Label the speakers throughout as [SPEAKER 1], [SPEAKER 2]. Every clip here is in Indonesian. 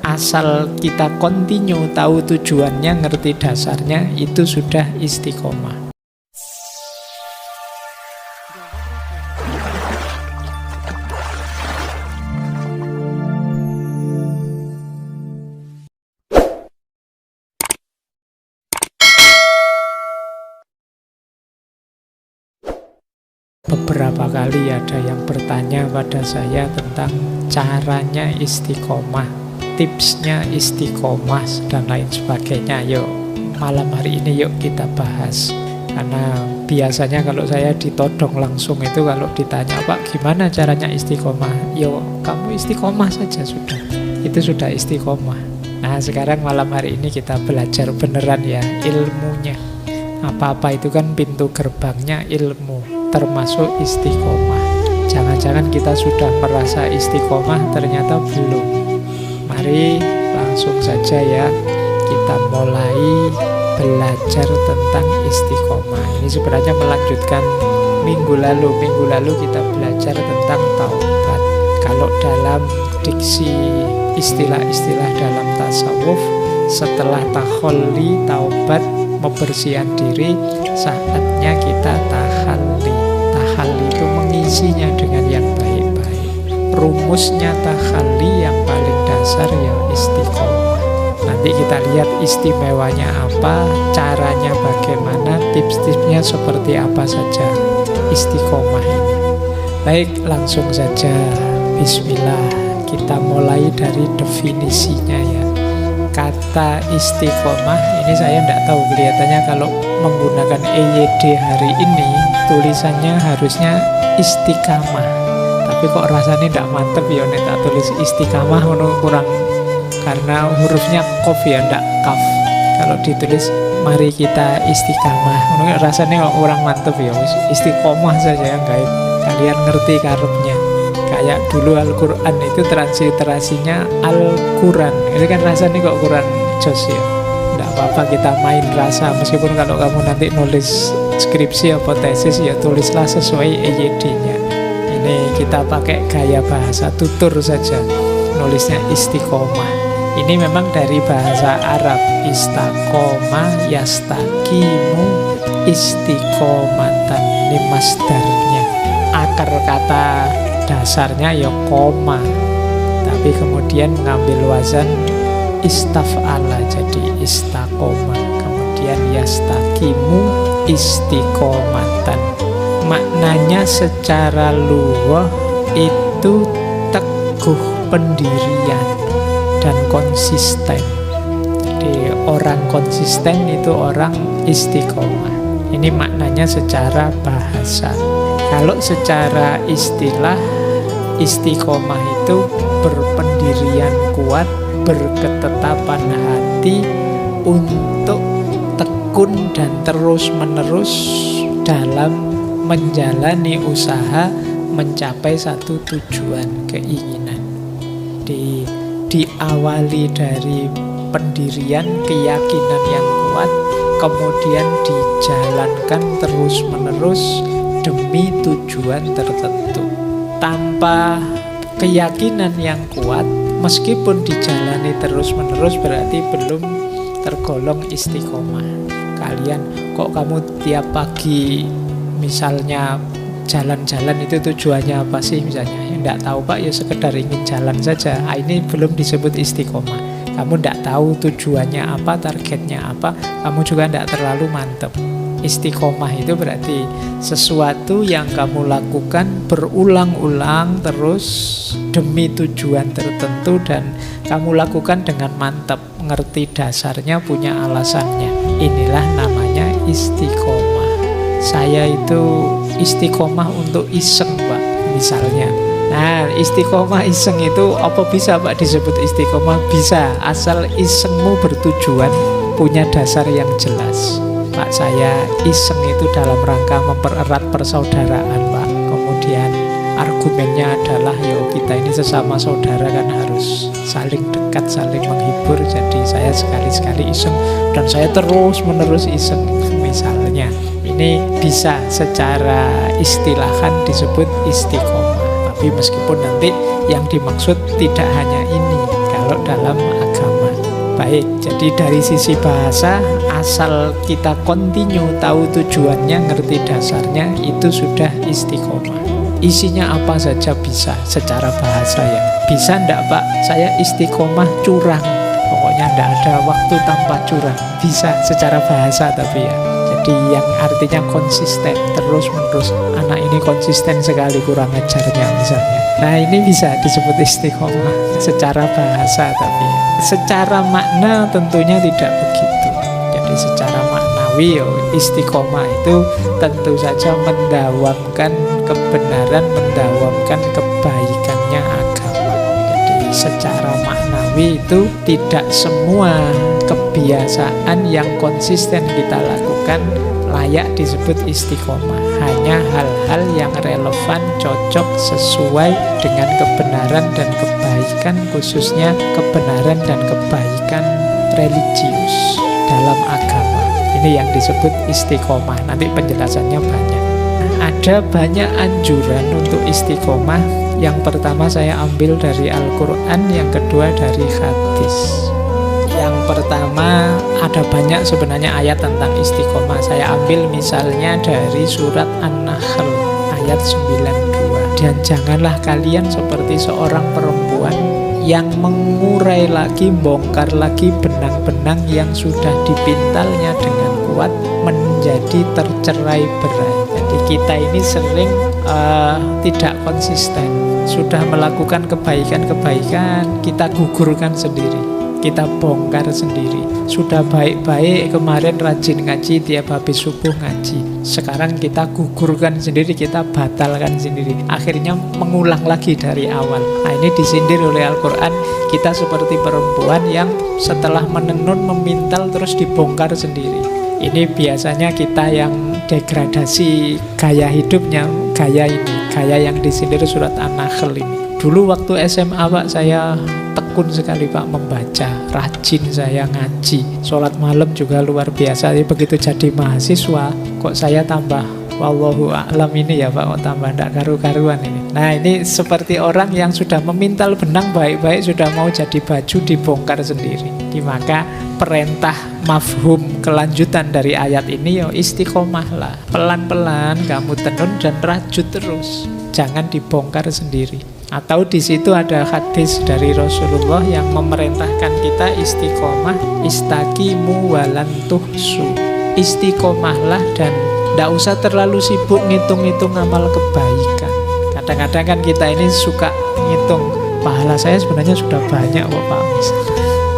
[SPEAKER 1] asal kita continue, tahu tujuannya, ngerti dasarnya, itu sudah istiqomah. Beberapa kali ada yang bertanya pada saya tentang caranya istiqomah, tipsnya istiqomah, dan lain sebagainya. Yuk, malam hari ini yuk kita bahas. Karena biasanya kalau saya ditodong langsung itu kalau ditanya, Pak, gimana caranya istiqomah? Yuk, kamu istiqomah saja sudah. Itu sudah istiqomah. Nah, sekarang malam hari ini kita belajar beneran ya, ilmunya. Apa-apa itu kan pintu gerbangnya ilmu, termasuk istiqomah. Jangan-jangan kita sudah merasa istiqomah, ternyata belum. Mari langsung saja ya, kita mulai belajar tentang istiqomah. Ini sebenarnya melanjutkan minggu lalu. Minggu lalu kita belajar tentang taubat. Kalau dalam diksi istilah-istilah dalam tasawuf, setelah takholli, taubat, membersihkan diri, saatnya kita tahalli. Tahalli itu mengisinya dengan yang baik-baik. Rumusnya tahalli yang paling dasar ya istiqomah. Nanti kita lihat istimewanya apa, caranya bagaimana, tips-tipsnya seperti apa saja istiqomah ini. Baik, langsung saja. Bismillah, kita mulai dari definisinya ya. Kata istiqomah ini saya tidak tahu, kelihatannya kalau menggunakan EYD hari ini tulisannya harusnya istiqamah, tapi kok rasanya tidak mantep ya nek tak tulis istiqamah, kurang, karena hurufnya qaf ya, tidak kaf. Kalau ditulis mari kita istiqamah, rasanya kok kurang mantep ya, istiqomah saja ya, guys. Kalian ngerti karepnya. Kayak dulu Al-Quran itu transliterasinya Al-Quran, ini kan rasanya kok kurang jos ya. Tidak apa-apa kita main rasa, meskipun kalau kamu nanti nulis skripsi atau tesis ya tulislah sesuai EYD-nya. Ini kita pakai gaya bahasa tutur saja, nulisnya istiqomah. Ini memang dari bahasa Arab, istaqomah yastaqimu istiqomatan, ini masdarnya. Akar kata dasarnya ya koma, tapi kemudian mengambil wazan istaf'ala jadi istaqoma, kemudian yastaqimu istiqomatan. Maknanya secara luwah itu teguh pendirian dan konsisten. Jadi orang konsisten itu orang istiqomah. Ini maknanya secara bahasa. Kalau secara istilah, istiqomah itu berpendirian kuat, berketetapan hati untuk tekun dan terus-menerus dalam menjalani usaha mencapai satu tujuan keinginan. Diawali dari pendirian, keyakinan yang kuat, kemudian dijalankan terus-menerus demi tujuan tertentu. Tanpa keyakinan yang kuat, meskipun dijalani terus-menerus, berarti belum tergolong istiqomah. Kalian kok kamu tiap pagi misalnya jalan-jalan itu tujuannya apa sih misalnya? Ya enggak tahu Pak, ya sekedar ingin jalan saja. Ini belum disebut istiqomah. Kamu enggak tahu tujuannya apa, targetnya apa, kamu juga enggak terlalu mantep. Istiqomah itu berarti sesuatu yang kamu lakukan berulang-ulang terus demi tujuan tertentu, dan kamu lakukan dengan mantap, ngerti dasarnya, punya alasannya. Inilah namanya istiqomah. Saya itu istiqomah untuk iseng Pak, misalnya. Nah, istiqomah iseng itu apa bisa Pak disebut istiqomah? Bisa, asal isengmu bertujuan, punya dasar yang jelas. Pak, saya iseng itu dalam rangka mempererat persaudaraan Pak. Kemudian argumennya adalah kita ini sesama saudara kan harus saling dekat, saling menghibur. Jadi saya sekali-sekali iseng, dan saya terus-menerus iseng. Misalnya, ini bisa secara istilahan disebut istiqomah. Tapi meskipun nanti yang dimaksud tidak hanya ini, kalau dalam Baik, jadi dari sisi bahasa, asal kita continue, tahu tujuannya, ngerti dasarnya, itu sudah istiqomah. Isinya apa saja bisa secara bahasa ya. Bisa ndak Pak, saya istiqomah curang. Pokoknya ndak ada waktu tanpa curang. Bisa secara bahasa tapi ya. Jadi yang artinya konsisten, terus-menerus. Anak ini konsisten sekali kurang ajarnya misalnya. Nah ini bisa disebut istiqomah secara bahasa tapi ya. Secara makna tentunya tidak begitu. Jadi secara maknawi istiqomah itu tentu saja mendawamkan kebenaran, mendawamkan kebaikannya agama. Jadi secara maknawi itu tidak semua kebiasaan yang konsisten kita lakukan layak disebut istiqomah. Hanya hal-hal yang relevan, cocok, sesuai dengan kebenaran dan kebaikan, khususnya kebenaran dan kebaikan religius dalam agama. Ini yang disebut istiqomah. Nanti penjelasannya banyak. Ada banyak anjuran untuk istiqomah. Yang pertama saya ambil dari Al-Quran, yang kedua dari hadis. Yang pertama, ada banyak sebenarnya ayat tentang istiqomah. Saya ambil misalnya dari surat An-Nahl ayat 92. Dan janganlah kalian seperti seorang perempuan yang mengurai lagi, bongkar lagi benang-benang yang sudah dipintalnya dengan kuat menjadi tercerai berai. Jadi kita ini sering tidak konsisten. Sudah melakukan kebaikan-kebaikan, kita gugurkan sendiri, kita bongkar sendiri. Sudah baik-baik kemarin rajin ngaji, tiap habis subuh ngaji, sekarang kita gugurkan sendiri, kita batalkan sendiri. Akhirnya mengulang lagi dari awal. Nah ini disindir oleh Al-Quran. Kita seperti perempuan yang setelah menenun, memintal, terus dibongkar sendiri. Ini biasanya kita yang degradasi gaya hidupnya, gaya yang disindir surat An-Nahl ini. Dulu waktu SMA Pak, saya tekun sekali Pak membaca, rajin saya ngaji, sholat malam juga luar biasa. Jadi begitu jadi mahasiswa, kok saya tambah wallahu a'lam ini ya Pak, kok tambah ndak karu-karuan ini. Nah ini seperti orang yang sudah memintal benang baik-baik, sudah mau jadi baju, dibongkar sendiri. Maka perintah mafhum kelanjutan dari ayat ini istiqomah lah. Pelan-pelan kamu tenun dan rajut terus, jangan dibongkar sendiri. Atau di situ ada hadis dari Rasulullah yang memerintahkan kita istiqomah, istaqimu walan tuhsu. Istiqomahlah dan tidak usah terlalu sibuk ngitung-ngitung amal kebaikan. Kadang-kadang kan kita ini suka ngitung, pahala saya sebenarnya sudah banyak kok Pak.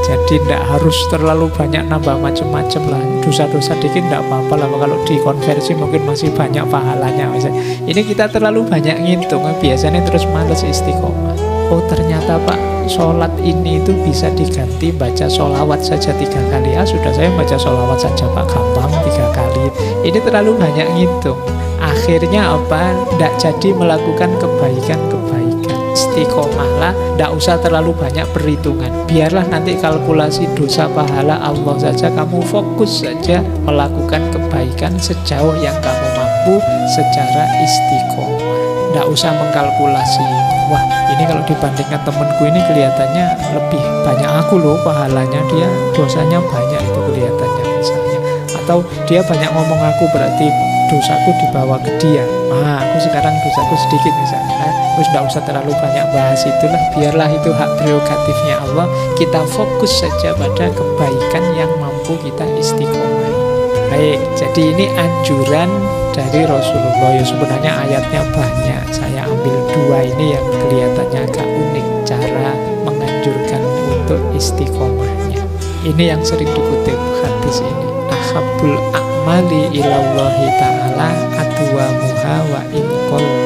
[SPEAKER 1] Jadi tidak harus terlalu banyak nambah macam-macam lah. Dosa-dosa dikit tidak apa-apa lah. Kalau dikonversi mungkin masih banyak pahalanya misalnya. Ini kita terlalu banyak ngitung, biasanya terus males istiqomah. Oh ternyata Pak, sholat ini itu bisa diganti baca sholawat saja 3 kali. Sudah saya baca sholawat saja Pak, gampang 3 kali. Ini terlalu banyak ngitung. Akhirnya apa? Tidak jadi melakukan kebaikan-kebaikan. Istiqomahlah, tidak usah terlalu banyak perhitungan. Biarlah nanti kalkulasi dosa pahala Allah saja. Kamu fokus saja melakukan kebaikan sejauh yang kamu mampu secara istiqomah. Tidak usah mengkalkulasi, wah ini kalau dibandingkan temanku ini kelihatannya lebih banyak aku loh pahalanya, dia dosanya banyak itu kelihatannya misalnya. Atau dia banyak ngomong aku berarti dosaku dibawa ke dia. Aku sekarang dosaku sedikit misalnya. Terus tidak usah terlalu banyak bahas itulah. Biarlah itu hak prerogatifnya Allah. Kita fokus saja pada kebaikan yang mampu kita istiqomah. Baik, jadi ini anjuran dari Rasulullah. Ya sebenarnya ayatnya banyak. Saya ambil 2 ini yang kelihatannya agak unik cara menganjurkan untuk istiqomahnya. Ini yang sering dikutip hadis ini. Ahabbul a'mali ilallahi ta'ala adwamuha wa inqalla.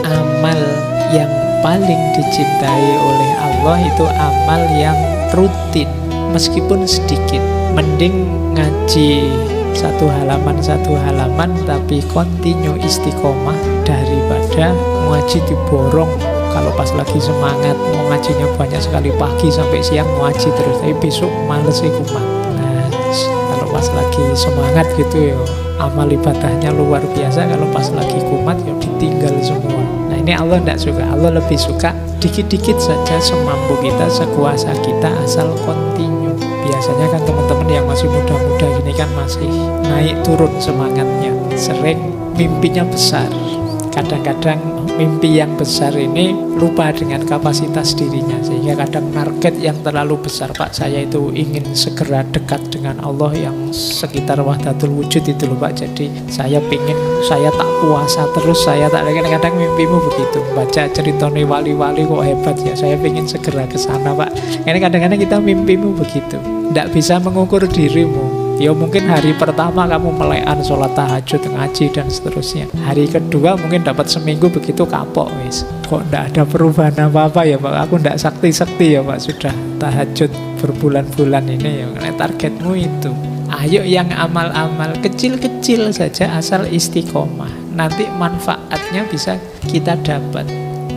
[SPEAKER 1] Amal yang paling dicintai oleh Allah itu amal yang rutin meskipun sedikit. Mending ngaji 1 halaman tapi continue istiqomah daripada ngaji diborong. Kalau pas lagi semangat mau ngajinya banyak sekali pagi sampai siang ngaji terus, tapi besok males kumat. Nah kalau pas lagi semangat gitu amal ibadahnya luar biasa. Kalau pas lagi kumat ditinggal semua. Nah ini Ini Allah tidak suka. Allah lebih suka dikit-dikit saja, semampu kita, sekuasa kita, asal kontinu. Biasanya kan teman-teman yang masih muda-muda gini kan masih naik turun semangatnya, sering mimpinya besar. Kadang-kadang mimpi yang besar ini lupa dengan kapasitas dirinya, sehingga kadang target yang terlalu besar. Pak, saya itu ingin segera dekat dengan Allah yang sekitar wahdatul wujud itu loh Pak. Jadi saya tak puasa terus, saya tak, kadang-kadang mimpimu begitu. Baca ceritanya wali-wali kok hebat ya, saya ingin segera ke sana Pak. Ini kadang-kadang kita mimpimu begitu, tidak bisa mengukur dirimu. Ya mungkin hari pertama kamu melekan, sholat tahajud, ngaji dan seterusnya. Hari kedua mungkin dapat seminggu begitu kapok wis. Kok ndak ada perubahan apa-apa ya Pak? Aku ndak sakti-sakti ya Pak, sudah tahajud berbulan-bulan ini ya. Targetmu itu. Ayo yang amal-amal kecil-kecil saja asal istiqomah. Nanti manfaatnya bisa kita dapat.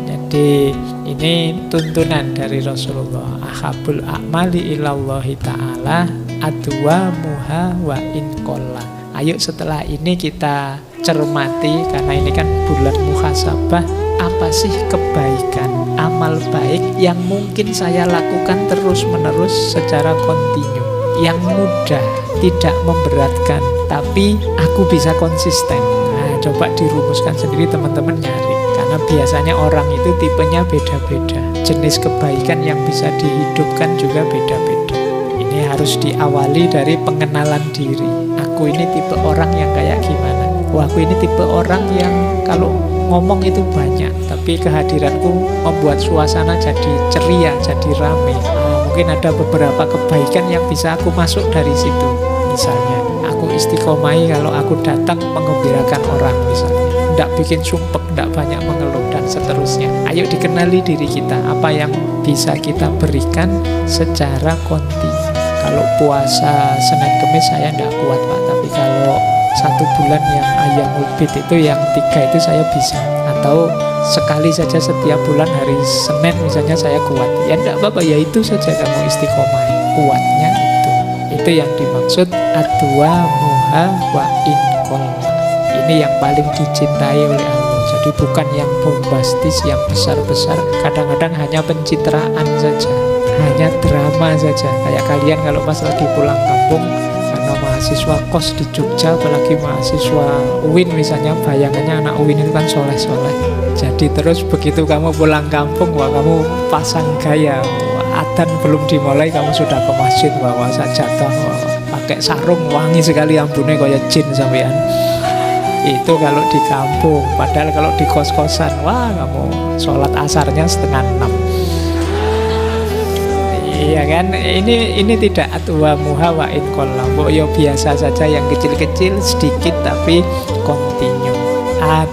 [SPEAKER 1] Jadi ini tuntunan dari Rasulullah. Ahabul a'mali ilallahi ta'ala adwa muha wa inqalla. Ayo setelah ini kita cermati, karena ini kan bulan muhasabah. Apa sih kebaikan, amal baik yang mungkin saya lakukan terus-menerus secara kontinu, yang mudah, tidak memberatkan, tapi aku bisa konsisten. Nah, coba dirumuskan sendiri teman-teman, nyari. Karena biasanya orang itu tipenya beda-beda. Jenis kebaikan yang bisa dihidupkan juga beda-beda. Ini harus diawali dari pengenalan diri. Aku ini tipe orang yang kayak gimana? Aku ini tipe orang yang kalau ngomong itu banyak, tapi kehadiranku membuat suasana jadi ceria, jadi rame. Mungkin ada beberapa kebaikan yang bisa aku masuk dari situ. Misalnya, aku istiqomai kalau aku datang mengembirakan orang misalnya. Tidak bikin sumpek, tidak banyak mengeluh dan seterusnya. Ayo dikenali diri kita, apa yang bisa kita berikan secara kontinu. Kalau puasa Senin Kemis saya tidak kuat Pak, tapi kalau 1 bulan yang Ayyamul Bid itu yang 3 itu saya bisa. Atau sekali saja setiap bulan hari Senin misalnya saya kuat. Ya tidak apa-apa, ya itu saja kamu istiqomah. Kuatnya itu. Itu yang dimaksud adwa muha wa inqalla. Ini yang paling dicintai oleh Allah. Jadi bukan yang bombastis, yang besar-besar. Kadang-kadang hanya pencitraan saja, hanya drama saja. Kayak kalian kalau pas lagi pulang kampung, karena mahasiswa kos di Jogja, apalagi mahasiswa UIN misalnya, bayangannya anak UIN itu kan soleh-soleh. Jadi terus begitu kamu pulang kampung, wah kamu pasang gaya, adzan belum dimulai kamu sudah ke masjid bawa sajadah, pakai sarung wangi sekali ambune kayak jin sampean. Itu kalau di kampung. Padahal kalau di kos-kosan, wah kamu sholat asarnya 5:30. Iya kan, ini tidak atwa muha wa inqalla. Ya biasa saja, yang kecil-kecil sedikit tapi kontinu.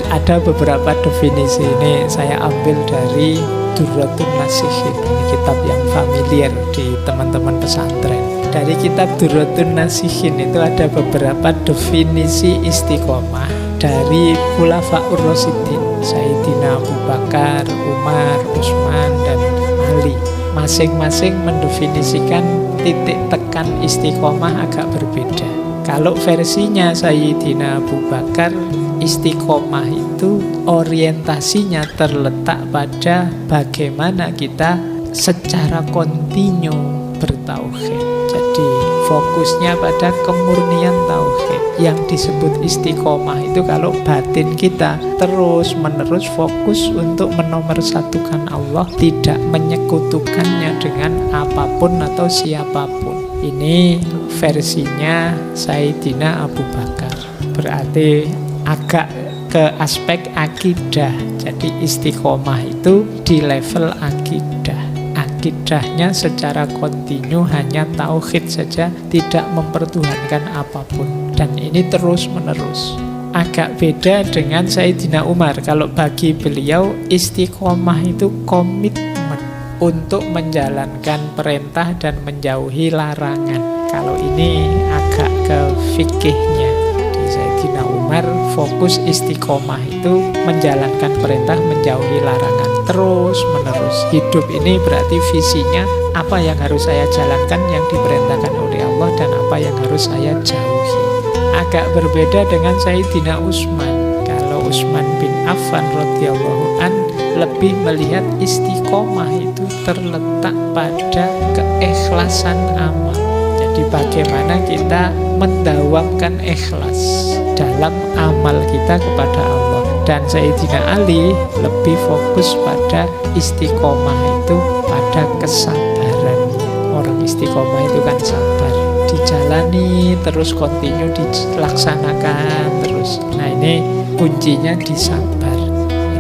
[SPEAKER 1] Ada beberapa definisi ini saya ambil dari Durratun Nasihin. Ini kitab yang familiar di teman-teman pesantren. Dari kitab Durratun Nasihin itu ada beberapa definisi istiqomah dari Khulafaur Rasyidin, Sayyidina Abu Bakar, Umar, Utsman, dan Ali. Masing-masing mendefinisikan titik tekan istiqomah agak berbeda. Kalau versinya Sayyidina Abu Bakar, istiqomah itu orientasinya terletak pada bagaimana kita secara kontinu bertauhid. Jadi fokusnya pada kemurnian tauhid. Yang disebut istiqomah itu kalau batin kita terus-menerus fokus untuk menomorsatukan Allah, tidak menyekutukannya dengan apapun atau siapapun. Ini versinya Sayyidina Abu Bakar. Berarti agak ke aspek akidah. Jadi istiqomah itu di level akidah. Akidahnya secara kontinu hanya tauhid saja, tidak mempertuhankan apapun. Dan ini terus-menerus. Agak beda dengan Sayyidina Umar. Kalau bagi beliau istiqomah itu komitmen untuk menjalankan perintah dan menjauhi larangan. Kalau ini agak ke fikihnya. Di Sayyidina Umar fokus istiqomah itu menjalankan perintah, menjauhi larangan. Terus-menerus. Hidup ini berarti visinya apa yang harus saya jalankan yang diperintahkan oleh Allah dan apa yang harus saya jauhi. Agak berbeda dengan Sayyidina Utsman. Kalau Utsman bin Affan radhiyallahu an, lebih melihat istiqomah itu terletak pada keikhlasan amal. Jadi bagaimana kita mendawamkan ikhlas dalam amal kita kepada Allah. Dan Sayyidina Ali lebih fokus pada istiqomah itu pada kesabarannya. Orang istiqomah itu kan sabar, dijalani terus, continue dilaksanakan terus. Nah ini kuncinya di sabar.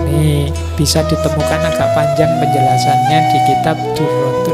[SPEAKER 1] Ini bisa ditemukan agak panjang penjelasannya di kitab Durratun